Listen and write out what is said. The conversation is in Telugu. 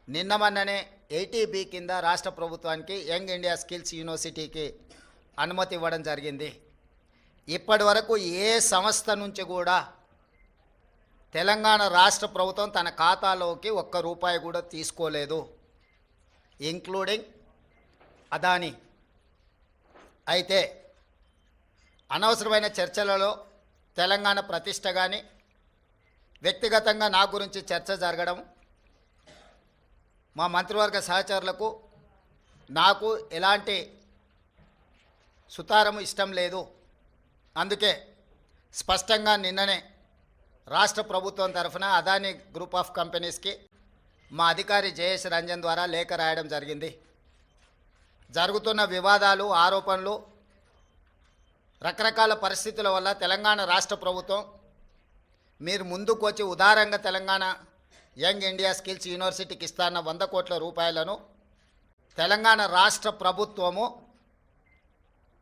నిన్న మొన్ననే 80B కింద రాష్ట్ర ప్రభుత్వానికి యంగ్ ఇండియా స్కిల్స్ యూనివర్సిటీకి అనుమతి ఇవ్వడం జరిగింది. ఇప్పటి వరకు ఏ సంస్థ నుంచి కూడా తెలంగాణ రాష్ట్ర ప్రభుత్వం తన ఖాతాలోకి ఒక్క రూపాయి కూడా తీసుకోలేదు, ఇంక్లూడింగ్ అదానీ. అయితే అనవసరమైన చర్చలలో తెలంగాణ ప్రతిష్ట కానీ వ్యక్తిగతంగా నా గురించి చర్చ జరగడం, మా మంత్రివర్గ సహచరులకు నాకు ఎలాంటి సుతారము ఇష్టం లేదు. అందుకే స్పష్టంగా నిన్ననే రాష్ట్ర ప్రభుత్వం తరఫున అదానీ గ్రూప్ ఆఫ్ కంపెనీస్కి మా అధికారి జయేష్ రంజన్ ద్వారా లేఖ రాయడం జరిగింది. జరుగుతున్న వివాదాలు, ఆరోపణలు, రకరకాల పరిస్థితుల వల్ల తెలంగాణ రాష్ట్ర ప్రభుత్వం మీరు ముందుకు వచ్చి ఉదారంగా తెలంగాణ యంగ్ ఇండియా స్కిల్స్ యూనివర్సిటీకి ఇస్తాన్న 100 కోట్ల రూపాయలను తెలంగాణ రాష్ట్ర ప్రభుత్వము